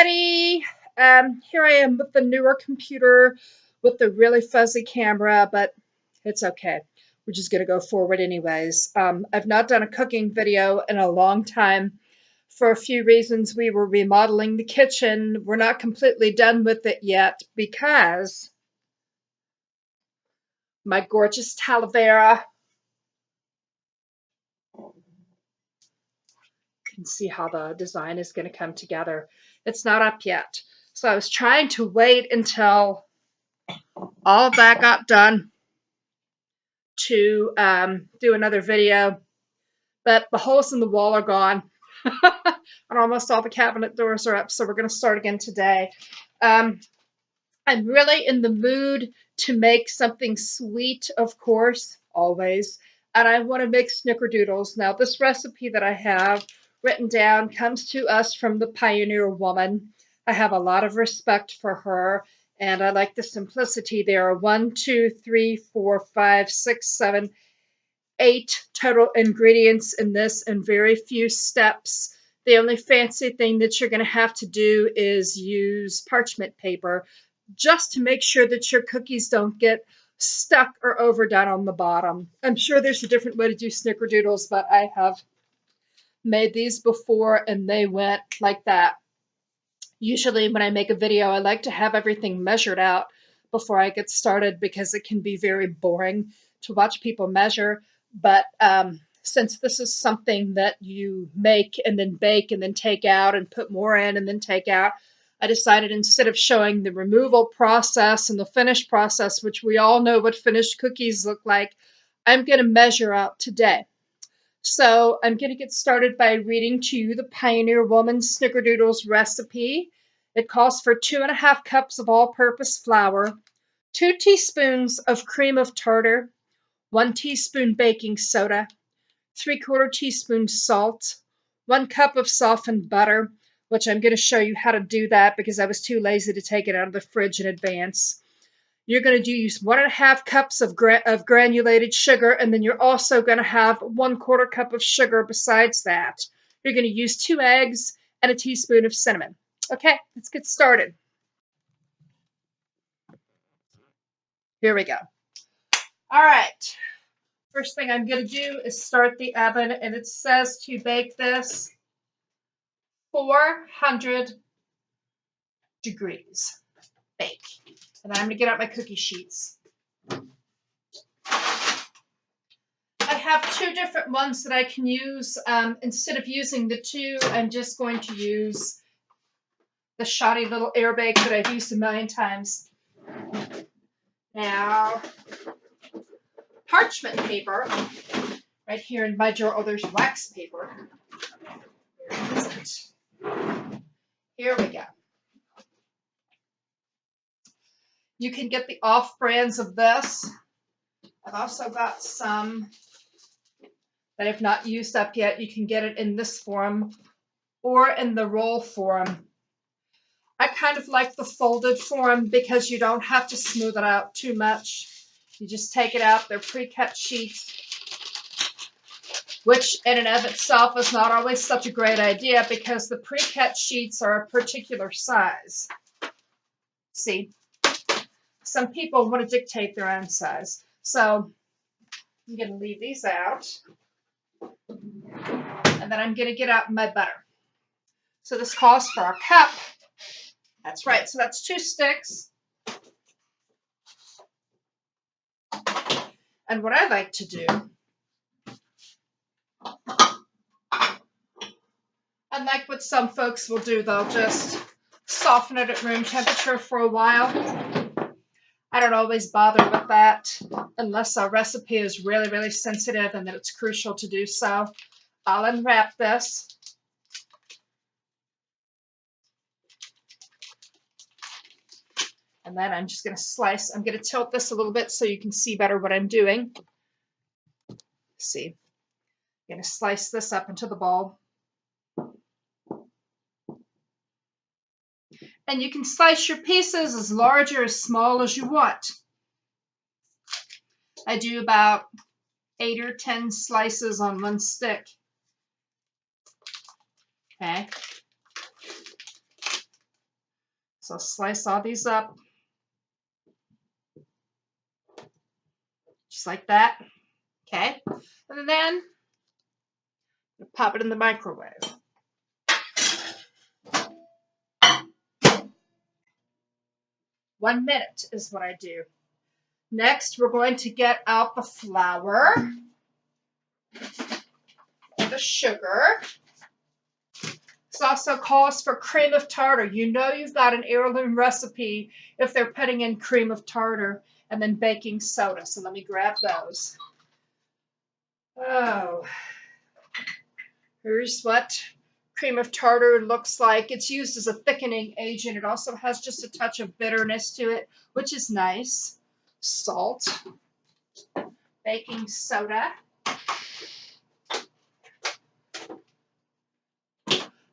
everybody. Here I am with the newer computer with the really fuzzy camera, but it's okay. We're just going to go forward anyways. I've not done a cooking video in a long time for a few reasons. We were remodeling the kitchen. We're not completely done with it yet because my gorgeous Talavera, you can see how the design is going to come together. It's not up yet. So I was trying to wait until all of that got done to do another video, but the holes in the wall are gone and almost all the cabinet doors are up, so we're going to start again today. I'm really in the mood to make something sweet, of course, always, and I want to make Snickerdoodles. Now, this recipe that I have written down comes to us from the Pioneer Woman. I have a lot of respect for her, and I like the simplicity. There are 1, 2, 3, 4, 5, 6, 7, 8 total ingredients in this and very few steps. The only fancy thing that you're going to have to do is use parchment paper just to make sure that your cookies don't get stuck or overdone on the bottom. I'm sure there's a different way to do Snickerdoodles, but I have made these before and they went like that. Usually when I make a video, I like to have everything measured out before I get started because it can be very boring to watch people measure. But since this is something that you make and then bake and then take out and put more in and then take out, I decided instead of showing the removal process and the finish process, which we all know what finished cookies look like, I'm going to measure out today. So I'm going to get started by reading to you the Pioneer Woman Snickerdoodles recipe. It calls for 2½ cups of all-purpose flour, 2 teaspoons of cream of tartar, 1 teaspoon baking soda, 3/4 teaspoon salt, 1 cup of softened butter, which I'm going to show you how to do that because I was too lazy to take it out of the fridge in advance. You're going to use 1½ cups of granulated sugar, and then you're also going to have 1/4 cup of sugar besides that. You're going to use 2 eggs and a teaspoon of cinnamon. Okay, let's get started. Here we go. All right. First thing I'm going to do is start the oven, and it says to bake this 400 degrees. Bake. And then I'm going to get out my cookie sheets. I have 2 different ones that I can use. Instead of using the 2, I'm just going to use the shoddy little air bake that I've used a million times. Now, parchment paper, right here in my drawer. Oh, there's wax paper. Where is it? Here we go. You can get the off-brands of this. I've also got some that I've not used up yet. You can get it in this form or in the roll form. I kind of like the folded form because you don't have to smooth it out too much. You just take it out. They're pre-cut sheets, which in and of itself is not always such a great idea because the pre-cut sheets are a particular size. See, some people want to dictate their own size. So I'm going to leave these out. And then I'm going to get out my butter. So this calls for a cup. That's right. So that's 2 sticks. And what I like to do, unlike what some folks will do, they'll just soften it at room temperature for a while. I don't always bother with that unless a recipe is really, really sensitive and that it's crucial to do so. I'll unwrap this. And then I'm just going to slice. I'm going to tilt this a little bit so you can see better what I'm doing. See, I'm going to slice this up into the bowl. And you can slice your pieces as large or as small as you want. I do about 8 or 10 slices on 1 stick. Okay. So I'll slice all these up just like that. Okay, and then pop it in the microwave. One minute is what I do. Next, we're going to get out the flour and the sugar. This also calls for cream of tartar. You know you've got an heirloom recipe if they're putting in cream of tartar, and then baking soda. So let me grab those. Oh, here's what cream of tartar looks like. It's used as a thickening agent. It also has just a touch of bitterness to it, which is nice. Salt, baking soda.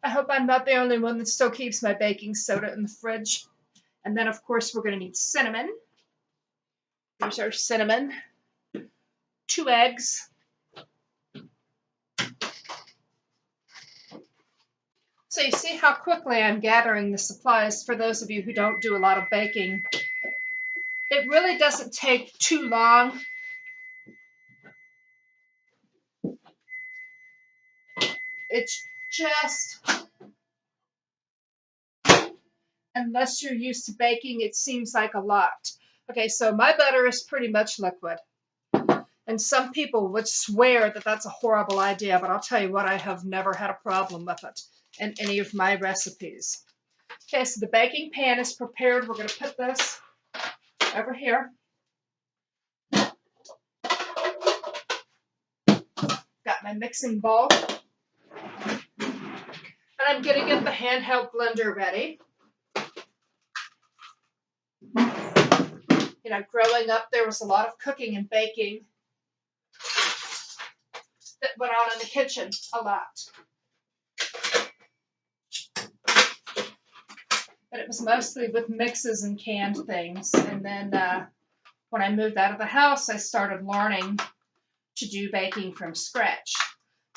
I hope I'm not the only one that still keeps my baking soda in the fridge. And then, of course, we're going to need cinnamon. Here's our cinnamon. 2 eggs. So you see how quickly I'm gathering the supplies for those of you who don't do a lot of baking. It really doesn't take too long. It's just, unless you're used to baking, it seems like a lot. Okay, so my butter is pretty much liquid. And some people would swear that that's a horrible idea, but I'll tell you what, I have never had a problem with it in any of my recipes. Okay, so the baking pan is prepared. We're going to put this over here. Got my mixing bowl. And I'm going to get the handheld blender ready. You know, growing up, there was a lot of cooking and baking that went on in the kitchen a lot. But it was mostly with mixes and canned things. And then when I moved out of the house, I started learning to do baking from scratch.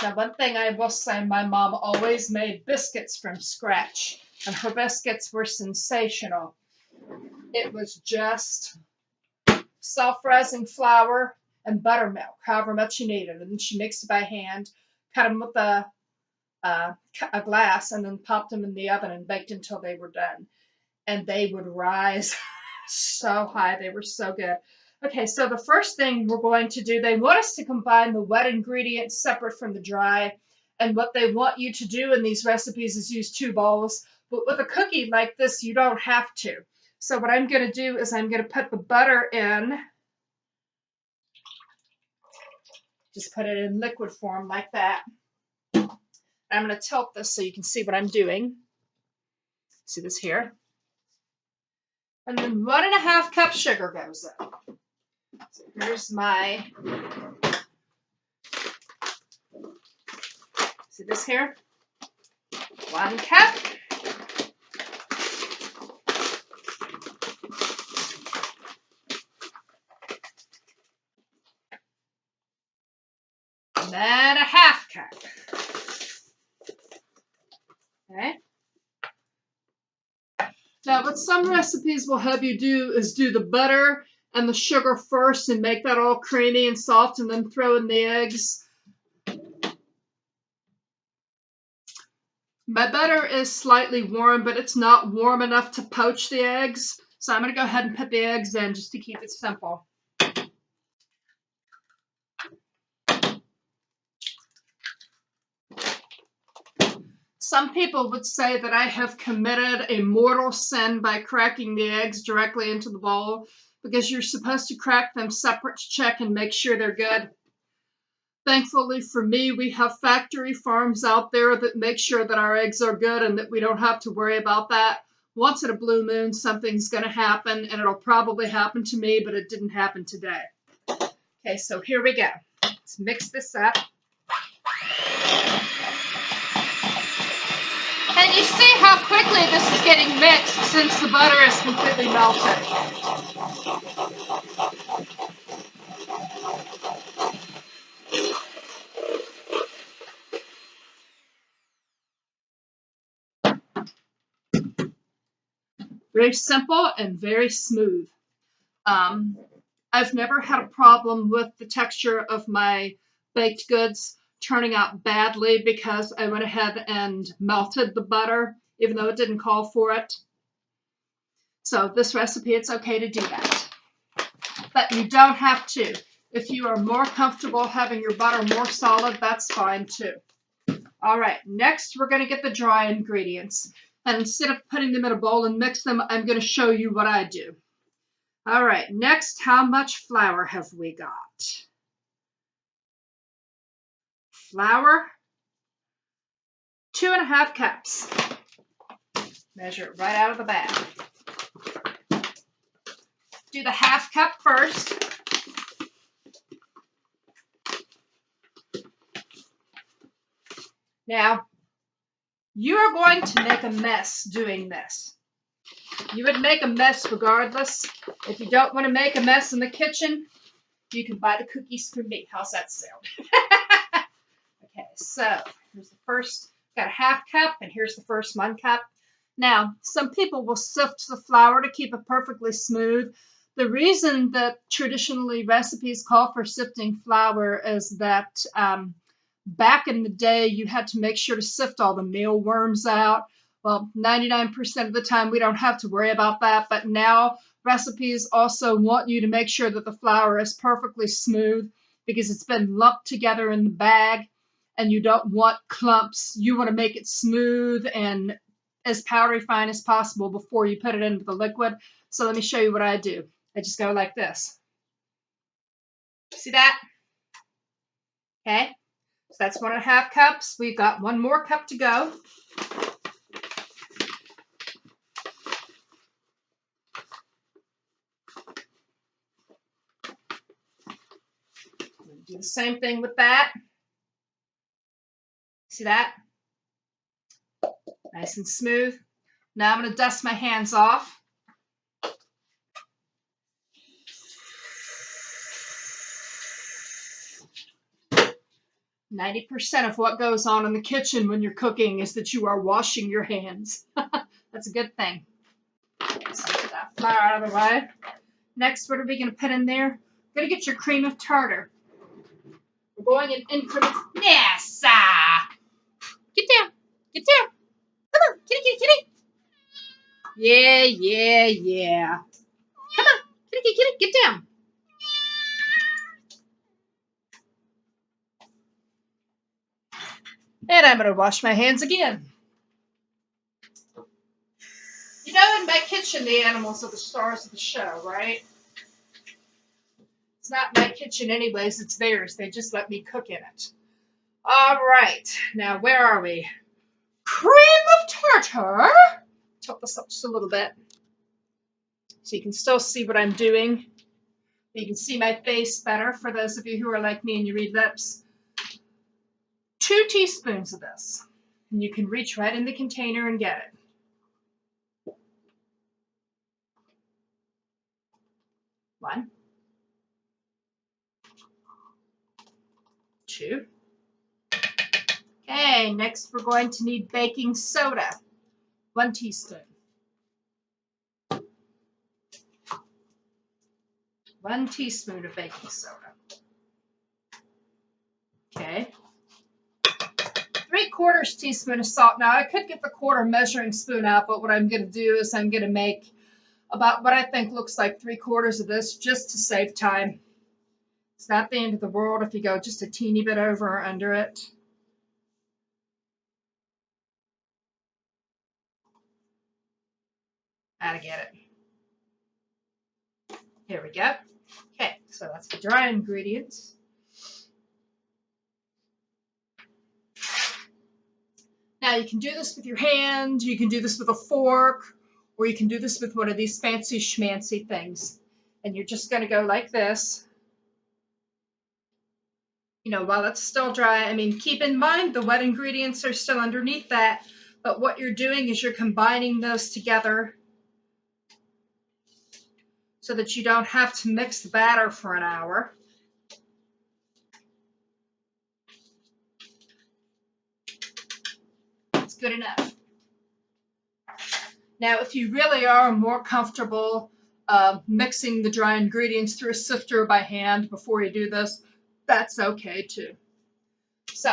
Now, one thing I will say, my mom always made biscuits from scratch, and her biscuits were sensational. It was just self-rising flour and buttermilk, however much you needed, and then she mixed it by hand, cut them with a glass, and then popped them in the oven and baked until they were done. And they would rise so high. They were so good. Okay, so the first thing we're going to do, they want us to combine the wet ingredients separate from the dry. And what they want you to do in these recipes is use 2 bowls. But with a cookie like this, you don't have to. So what I'm going to do is I'm going to put the butter in. Just put it in liquid form like that. I'm going to tilt this so you can see what I'm doing. See this here? And then 1.5 cups sugar goes in. So here's my, see this here? 1 cup. And then 1/2 cup. Okay. Now, what some recipes will have you do is do the butter and the sugar first and make that all creamy and soft and then throw in the eggs. My butter is slightly warm, but it's not warm enough to poach the eggs. So I'm going to go ahead and put the eggs in just to keep it simple. Some people would say that I have committed a mortal sin by cracking the eggs directly into the bowl because you're supposed to crack them separate to check and make sure they're good. Thankfully for me, we have factory farms out there that make sure that our eggs are good and that we don't have to worry about that. Once in a blue moon, something's going to happen, and it'll probably happen to me, but it didn't happen today. Okay, so here we go. Let's mix this up. And you see how quickly this is getting mixed since the butter is completely melted. Very simple and very smooth. I've never had a problem with the texture of my baked goods turning out badly because I went ahead and melted the butter, even though it didn't call for it. So this recipe, it's okay to do that. But you don't have to. If you are more comfortable having your butter more solid, that's fine too. All right, next we're going to get the dry ingredients. And instead of putting them in a bowl and mix them, I'm going to show you what I do. All right, next, how much flour have we got? Flour, 2.5 cups. Measure it right out of the bag. Do the 1/2 cup first. Now, you are going to make a mess doing this. You would make a mess regardless. If you don't want to make a mess in the kitchen, you can buy the cookies from me. How's that sound? Okay, so here's the first, got a 1/2 cup, and here's the first 1 cup. Now, some people will sift the flour to keep it perfectly smooth. The reason that traditionally recipes call for sifting flour is that back in the day, you had to make sure to sift all the mealworms out. Well, 99% of the time, we don't have to worry about that. But now, recipes also want you to make sure that the flour is perfectly smooth because it's been lumped together in the bag and you don't want clumps. You want to make it smooth and as powdery fine as possible before you put it into the liquid. So let me show you what I do. I just go like this. See that? Okay. So that's 1.5 cups. We've got 1 more cup to go. Do the same thing with that. See that? Nice and smooth. Now I'm going to dust my hands off. "90% of what goes on in the kitchen when you're cooking is that you are washing your hands." That's a good thing. So get that flour out of the way. Next, what are we going to put in there? We're going to get your cream of tartar. We're going in increments. Yes! Get down. Get down. Come on. Kitty, kitty, kitty. Yeah, yeah, yeah. Come on. Kitty, kitty, kitty. Get down. And I'm going to wash my hands again. You know, in my kitchen, the animals are the stars of the show, right? It's not my kitchen anyways, it's theirs. They just let me cook in it. All right, now where are we? Cream of tartar. Tilt this up just a little bit so you can still see what I'm doing. You can see my face better for those of you who are like me and you read lips. 2 teaspoons of this. And you can reach right in the container and get it. 1, 2. Okay, next we're going to need baking soda. 1 teaspoon. 1 teaspoon of baking soda. Okay. 3/4 teaspoon of salt. Now I could get the 1/4 measuring spoon out, but what I'm going to do is I'm going to make about what I think looks like 3/4 of this just to save time. It's not the end of the world if you go just a teeny bit over or under it. Gotta get it. Here we go. Okay, so that's the dry ingredients. Now you can do this with your hand, you can do this with a fork, or you can do this with one of these fancy schmancy things. And you're just going to go like this. You know, while it's still dry, I mean, keep in mind the wet ingredients are still underneath that, but what you're doing is you're combining those together so that you don't have to mix the batter for an hour. It's good enough. Now, if you really are more comfortable mixing the dry ingredients through a sifter by hand before you do this, that's okay too. So,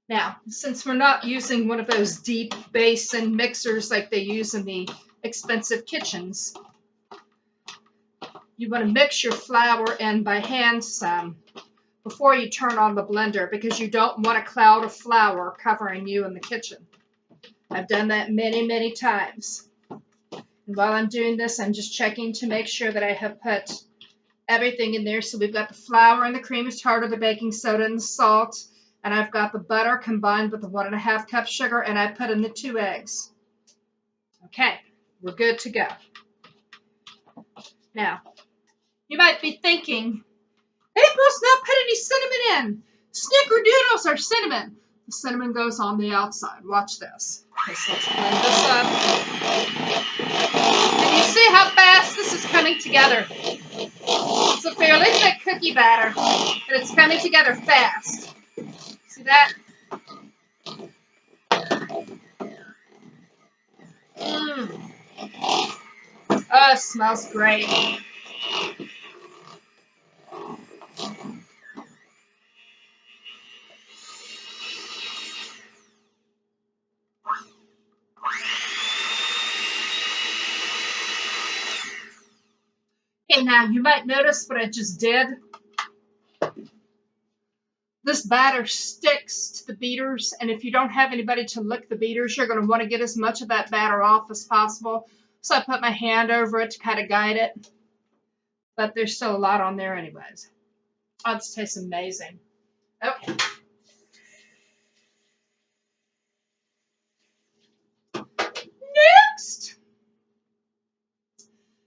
now, since we're not using one of those deep basin mixers like they use in the expensive kitchens, you want to mix your flour in by hand some before you turn on the blender, because you don't want a cloud of flour covering you in the kitchen. I've done that many, many times. And while I'm doing this, I'm just checking to make sure that I have put everything in there. So we've got the flour and the cream of tartar, the baking soda and the salt, and I've got the butter combined with the 1.5 cup sugar, and I put in the 2 eggs. Okay, we're good to go. Now, you might be thinking, April's not put any cinnamon in. Snickerdoodles are cinnamon. The cinnamon goes on the outside. Watch this. Okay, so let's blend this up. And you see how fast this is coming together. It's a fairly thick cookie batter, but it's coming together fast. See that? Oh, it smells great. Okay, now you might notice what I just did. This batter sticks to the beaters, and if you don't have anybody to lick the beaters, you're going to want to get as much of that batter off as possible. So I put my hand over it to kind of guide it, but there's still a lot on there anyways. Oh, this tastes amazing. Okay.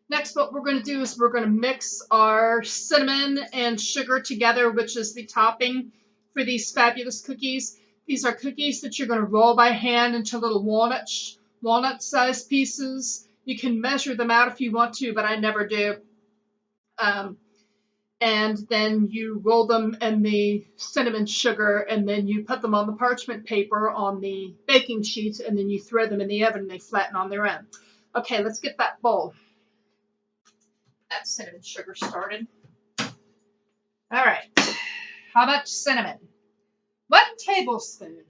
Next, what we're going to do is we're going to mix our cinnamon and sugar together, which is the topping for these fabulous cookies. These are cookies that you're going to roll by hand into little walnut-sized pieces. You can measure them out if you want to, but I never do. And then you roll them in the cinnamon sugar, and then you put them on the parchment paper on the baking sheet, and then you throw them in the oven and they flatten on their own. Okay, let's get that bowl. That cinnamon sugar started. All right, how much cinnamon? 1 tablespoon.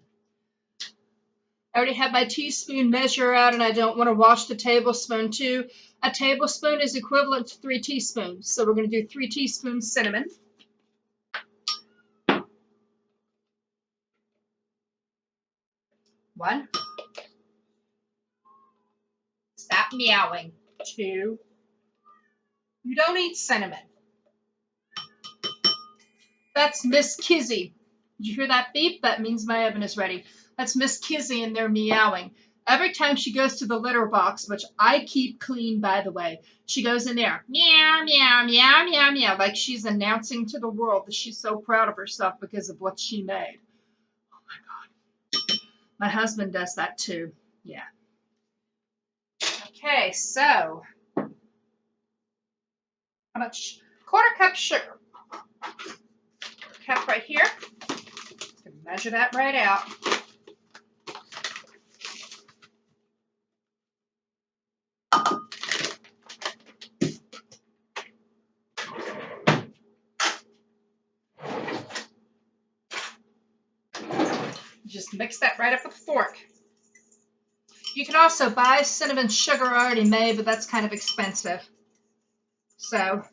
I already have my teaspoon measure out, and I don't want to wash the tablespoon too. A tablespoon is equivalent to 3 teaspoons, so we're going to do 3 teaspoons cinnamon. One. Stop meowing. 2. You don't eat cinnamon. That's Miss Kizzy. Did you hear that beep? That means my oven is ready. That's Miss Kizzy and they're meowing. Every time she goes to the litter box, which I keep clean, by the way, she goes in there, meow, meow, meow, meow, meow, like she's announcing to the world that she's so proud of herself because of what she made. Oh, my God. My husband does that, too. Yeah. Okay, so how much? 1/4 cup sugar. 1/4 cup right here. Measure that right out. Just mix that right up with a fork. You can also buy cinnamon sugar already made, but that's kind of expensive. So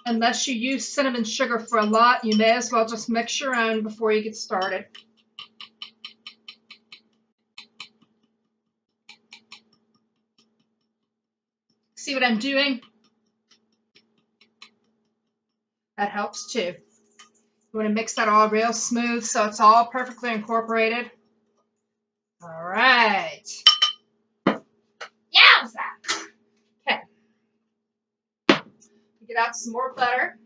unless you use cinnamon sugar for a lot, you may as well just mix your own before you get started. See what I'm doing? That helps too. You want to mix that all real smooth so it's all perfectly incorporated. All right. Yowza! Okay. Get out some more butter.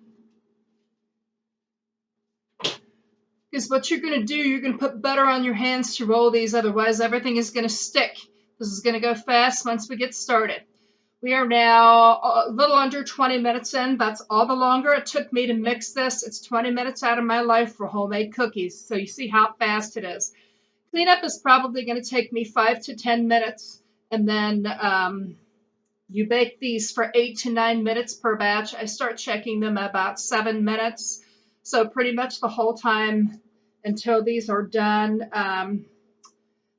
Because what you're going to do, you're going to put butter on your hands to roll these, otherwise everything is going to stick. This is going to go fast once we get started. We are now a little under 20 minutes in. That's all the longer it took me to mix this. It's 20 minutes out of my life for homemade cookies. So you see how fast it is. Cleanup is probably going to take me 5 to 10 minutes, and then you bake these for 8 to 9 minutes per batch. I start checking them about 7 minutes, so pretty much the whole time until these are done.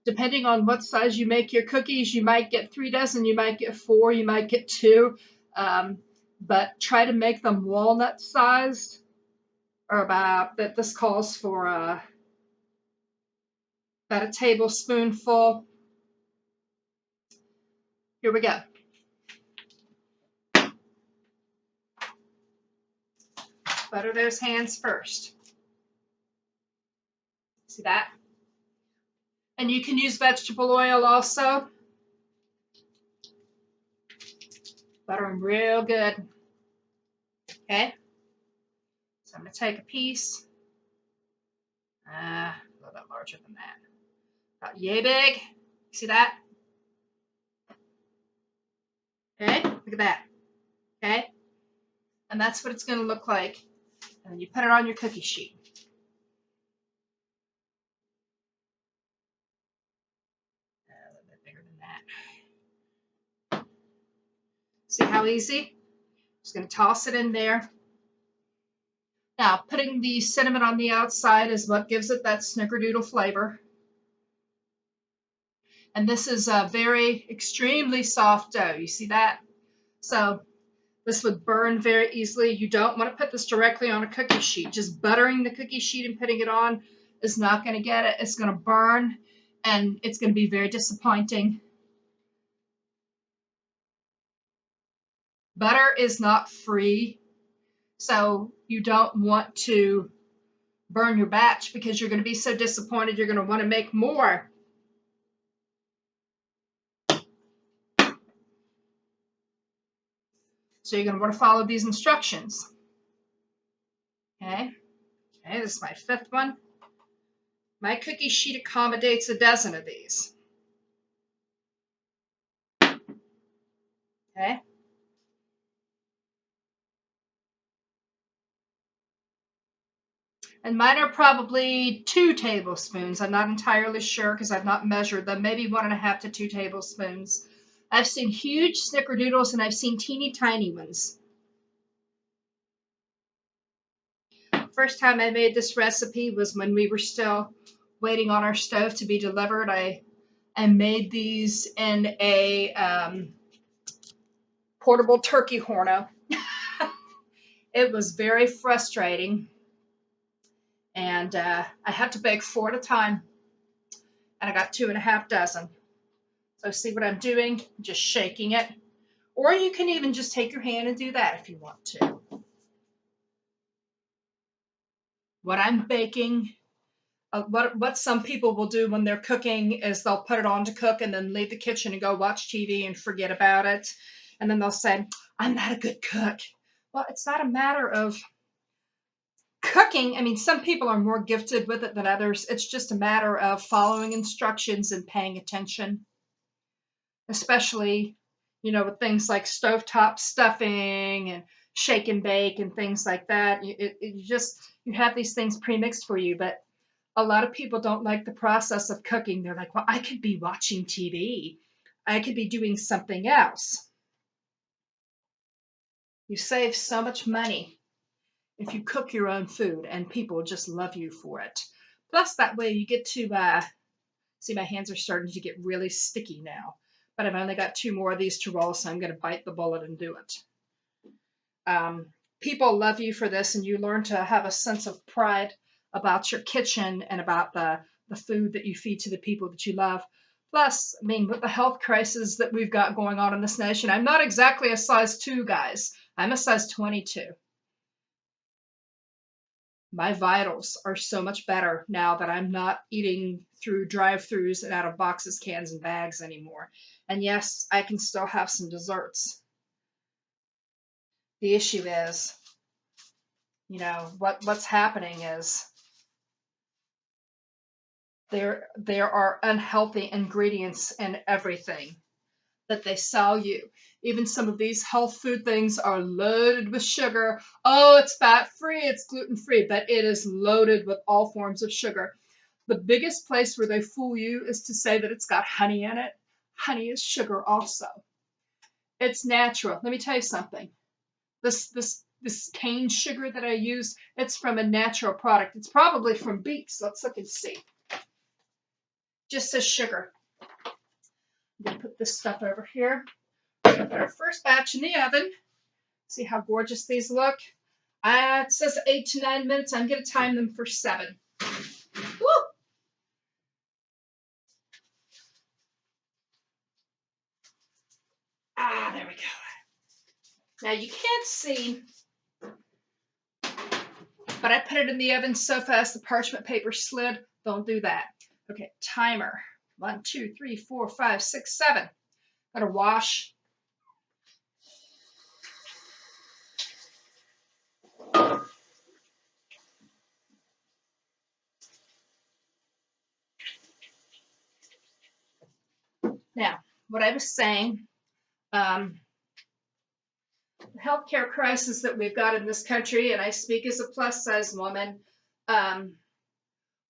Depending on what size you make your cookies, you might get 3 dozen, you might get 4, you might get 2, but try to make them walnut sized, or about that. This calls for about a tablespoonful. Here we go. Butter those hands first. See that? And you can use vegetable oil also. Butter them real good. Okay? So I'm going to take a piece. A little bit larger than that. About yay big. See that? Okay? Look at that. Okay? And that's what it's going to look like. And then you put it on your cookie sheet. A little bit bigger than that. See how easy? Just going to toss it in there. Now, putting the cinnamon on the outside is what gives it that snickerdoodle flavor. And this is a very extremely soft dough. You see that? So this would burn very easily. You don't want to put this directly on a cookie sheet. Just buttering the cookie sheet and putting it on is not going to get it. It's going to burn, and it's going to be very disappointing. Butter is not free, so you don't want to burn your batch because you're going to be so disappointed. You're going to want to make more. So you're going to want to follow these instructions. Okay, this is my 5th one. My cookie sheet accommodates a dozen of these. Okay. And mine are probably 2 tablespoons. I'm not entirely sure because I've not measured them. Maybe 1.5 to 2 tablespoons. I've seen huge snickerdoodles and I've seen teeny tiny ones. First time I made this recipe was when we were still waiting on our stove to be delivered. I made these in a portable turkey horno. It was very frustrating. And I had to bake 4 at a time. And I got 2.5 dozen. So see what I'm doing? Just shaking it. Or you can even just take your hand and do that if you want to. What I'm baking, what some people will do when they're cooking is they'll put it on to cook and then leave the kitchen and go watch TV and forget about it. And then they'll say, I'm not a good cook. Well, it's not a matter of cooking. I mean, some people are more gifted with it than others. It's just a matter of following instructions and paying attention. Especially, with things like stovetop stuffing and shake and bake and things like that. You have these things pre-mixed for you, but a lot of people don't like the process of cooking. They're like, well, I could be watching TV. I could be doing something else. You save so much money if you cook your own food, and people just love you for it. Plus, that way you get to, see, my hands are starting to get really sticky now. But I've only got 2 more of these to roll, so I'm going to bite the bullet and do it. People love you for this, and you learn to have a sense of pride about your kitchen and about the food that you feed to the people that you love. Plus, I mean, with the health crisis that we've got going on in this nation, I'm not exactly a size 2, guys. I'm a size 22. My vitals are so much better now that I'm not eating through drive-thrus and out of boxes, cans, and bags anymore. And yes, I can still have some desserts. The issue is, what's happening is there are unhealthy ingredients in everything that they sell you. Even some of these health food things are loaded with sugar. Oh, it's fat-free, it's gluten-free, but it is loaded with all forms of sugar. The biggest place where they fool you is to say that it's got honey in it. Honey is sugar also. It's natural. Let me tell you something. This cane sugar that I use, it's from a natural product. It's probably from beets. Let's look and see. Just says sugar. I'm going to put this stuff over here. We're going to put our first batch in the oven. See how gorgeous these look? It says 8 to 9 minutes. I'm going to time them for 7. Woo! There we go. Now you can't see, but I put it in the oven so fast the parchment paper slid. Don't do that. Okay, timer. 1, 2, 3, 4, 5, 6, 7. Gotta wash. Now, what I was saying, the healthcare crisis that we've got in this country, and I speak as a plus-size woman,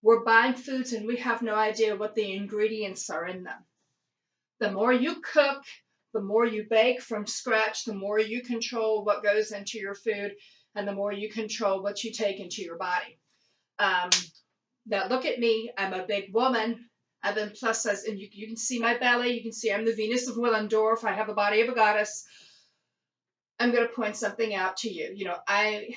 we're buying foods and we have no idea what the ingredients are in them. The more you cook, the more you bake from scratch, the more you control what goes into your food, and the more you control what you take into your body. Now look at me. I'm a big woman. I've been plus size, and you can see my belly. You can see I'm the Venus of Willendorf. I have the body of a goddess. I'm going to point something out to you. You know, I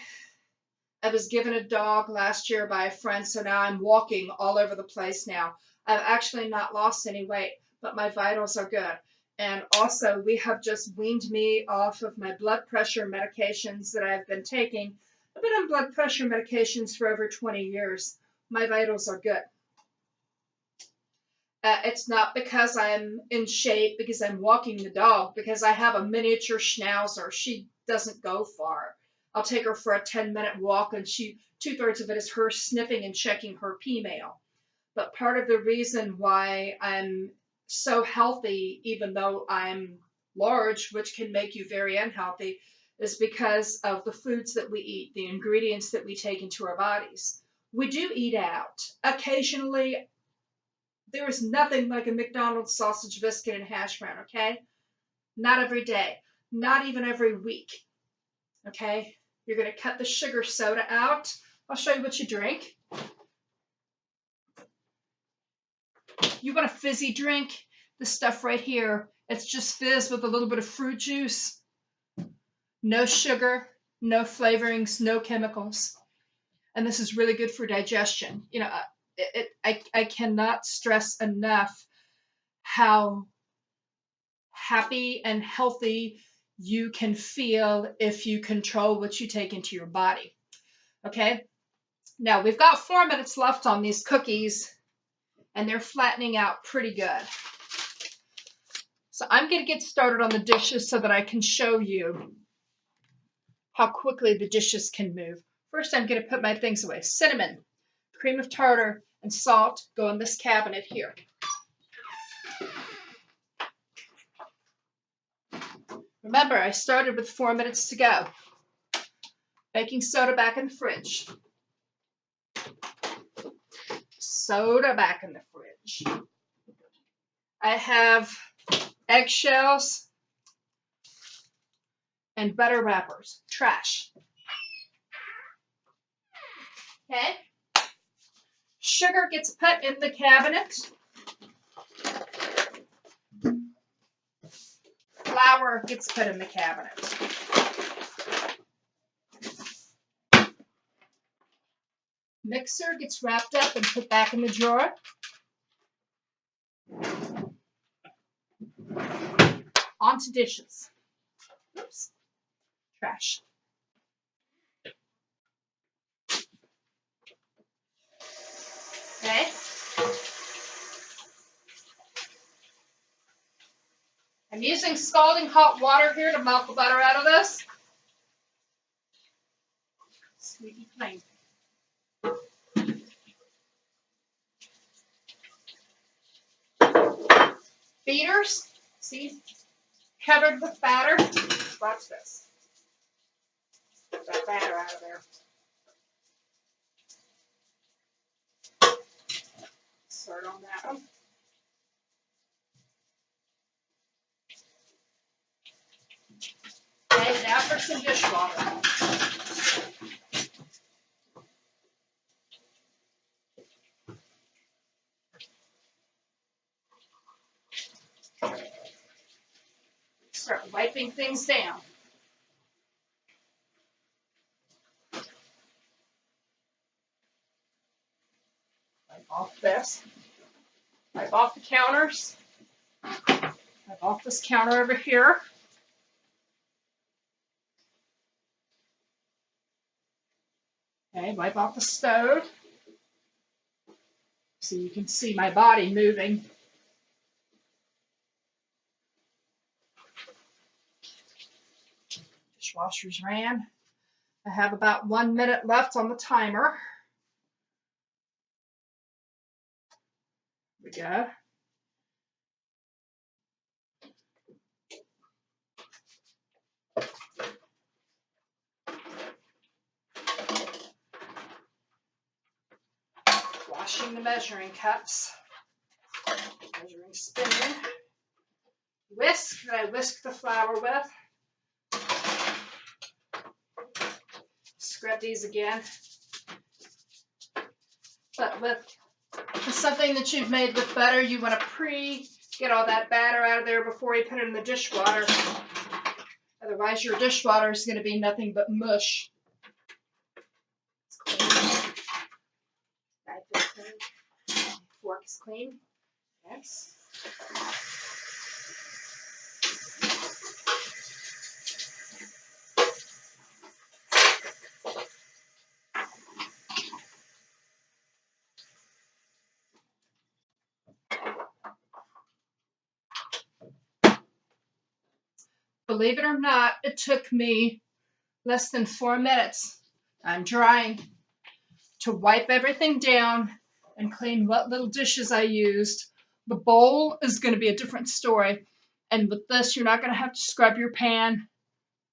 was given a dog last year by a friend, so now I'm walking all over the place now. I've actually not lost any weight, but my vitals are good. And also, we have just weaned me off of my blood pressure medications that I've been taking. I've been on blood pressure medications for over 20 years. My vitals are good. It's not because I'm in shape, because I'm walking the dog, because I have a miniature schnauzer. She doesn't go far. I'll take her for a 10-minute walk, and 2/3 of it is her sniffing and checking her pee mail. But part of the reason why I'm so healthy, even though I'm large, which can make you very unhealthy, is because of the foods that we eat, the ingredients that we take into our bodies. We do eat out. Occasionally, there is nothing like a McDonald's sausage biscuit and hash brown, okay? Not every day. Not even every week, okay? You're going to cut the sugar soda out. I'll show you what you drink. You want a fizzy drink? This stuff right here, it's just fizz with a little bit of fruit juice. No sugar, no flavorings, no chemicals. And this is really good for digestion. You know, I cannot stress enough how happy and healthy you can feel if you control what you take into your body. Okay? Now, we've got 4 minutes left on these cookies, and they're flattening out pretty good. So I'm going to get started on the dishes so that I can show you how quickly the dishes can move. First, I'm going to put my things away. Cinnamon, cream of tartar, and salt go in this cabinet here. Remember, I started with 4 minutes to go. Baking soda back in the fridge. Soda back in the fridge. I have eggshells and butter wrappers. Trash. Okay? Sugar gets put in the cabinet. Flour gets put in the cabinet. Mixer gets wrapped up and put back in the drawer. Onto dishes. Oops. Trash. Okay? I'm using scalding hot water here to melt the butter out of this. Squeaky clean. Beaters, see, covered with batter. Watch this. Get that batter out of there. start on that one. Okay, now for some dishwater. Start wiping things down. Wipe off this. Wipe off the counters. Wipe off this counter over here. Okay, wipe off the stove. So you can see my body moving. Dishwasher's ran. I have about 1 minute left on the timer. Here we go. Washing the measuring cups. Measuring spoon. Whisk that I whisk the flour with. Scrub these again. But with something that you've made with butter, you want to get all that batter out of there before you put it in the dishwater. Otherwise, your dishwater is going to be nothing but mush. It's clean. Knife is clean. Fork is clean. Yes. Believe it or not, it took me less than 4 minutes. I'm drying to wipe everything down and clean what little dishes I used. The bowl is going to be a different story. And with this, you're not going to have to scrub your pan.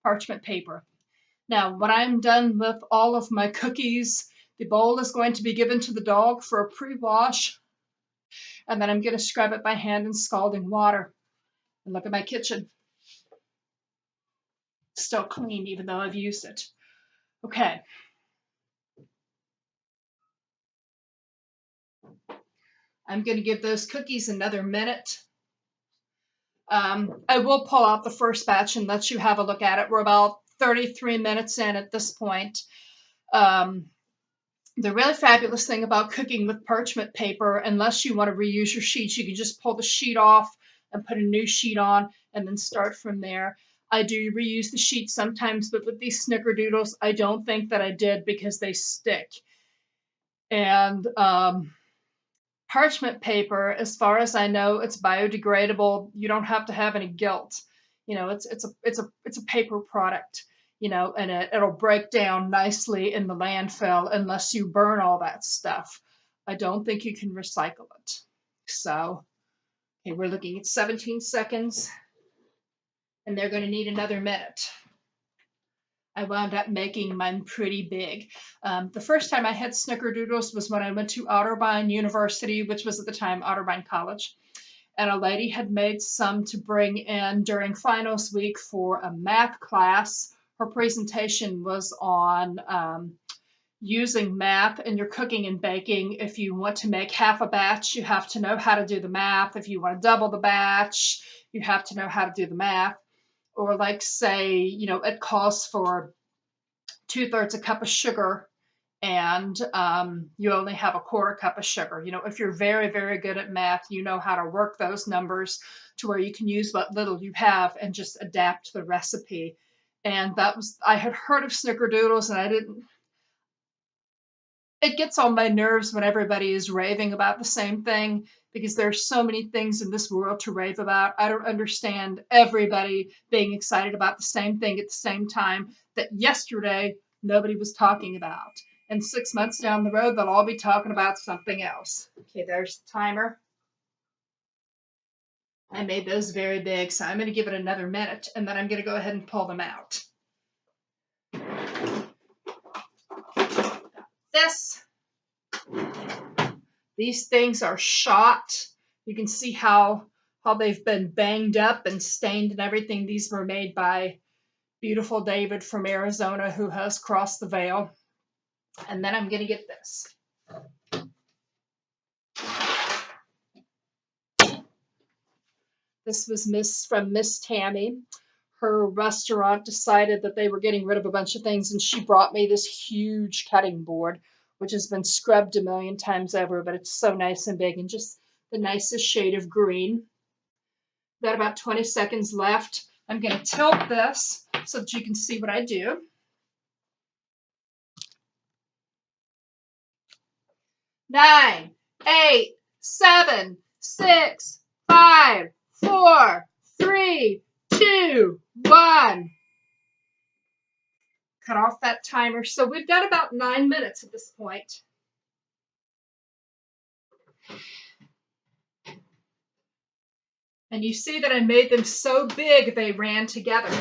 Parchment paper. Now, when I'm done with all of my cookies, the bowl is going to be given to the dog for a pre-wash. And then I'm going to scrub it by hand in scalding water. And look at my kitchen. Still clean, even though I've used it. Okay. I'm going to give those cookies another minute. I will pull out the first batch and let you have a look at it. We're about 33 minutes in at this point. The really fabulous thing about cooking with parchment paper, unless you want to reuse your sheets, you can just pull the sheet off and put a new sheet on and then start from there. I do reuse the sheets sometimes, but with these Snickerdoodles, I don't think that I did because they stick. And parchment paper, as far as I know, it's biodegradable. You don't have to have any guilt. You know, it's a paper product. You know, and it'll break down nicely in the landfill unless you burn all that stuff. I don't think you can recycle it. So, okay, we're looking at 17 seconds, and they're going to need another minute. I wound up making mine pretty big. The first time I had Snickerdoodles was when I went to Otterbein University, which was at the time Otterbein College. And a lady had made some to bring in during finals week for a math class. Her presentation was on using math in your cooking and baking. If you want to make half a batch, you have to know how to do the math. If you want to double the batch, you have to know how to do the math. Or like say, you know, it calls for 2/3 a cup of sugar and you only have a 1/4 cup of sugar. You know, if you're very, very good at math, you know how to work those numbers to where you can use what little you have and just adapt the recipe. And I had heard of Snickerdoodles and I didn't, it gets on my nerves when everybody is raving about the same thing because there's so many things in this world to rave about. I don't understand everybody being excited about the same thing at the same time that yesterday nobody was talking about. And 6 months down the road, they'll all be talking about something else. Okay, there's the timer. I made those very big, so I'm going to give it another minute, and then I'm going to go ahead and pull them out. This. These things are shot. You can see how they've been banged up and stained and everything. These were made by beautiful David from Arizona, who has crossed the veil. And then I'm going to get this. This was Miss Tammy. Her restaurant decided that they were getting rid of a bunch of things, and she brought me this huge cutting board, which has been scrubbed a million times over, but it's so nice and big and just the nicest shade of green. Got about 20 seconds left. I'm going to tilt this so that you can see what I do. Nine, 8, 7, 6, 5, 4, 3, 2, 1. Cut off that timer. So we've got about 9 minutes at this point. And you see that I made them so big they ran together.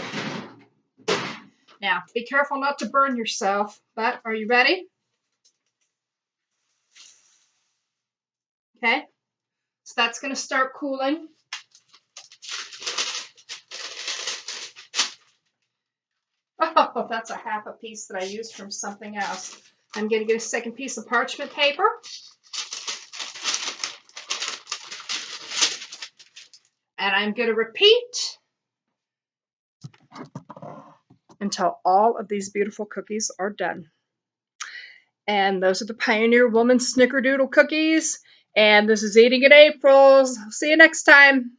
Now, be careful not to burn yourself, but are you ready? Okay, so that's going to start cooling. Oh, that's a half a piece that I used from something else. I'm going to get a second piece of parchment paper. And I'm going to repeat until all of these beautiful cookies are done. And those are the Pioneer Woman Snickerdoodle cookies. And this is Eating in April. See you next time.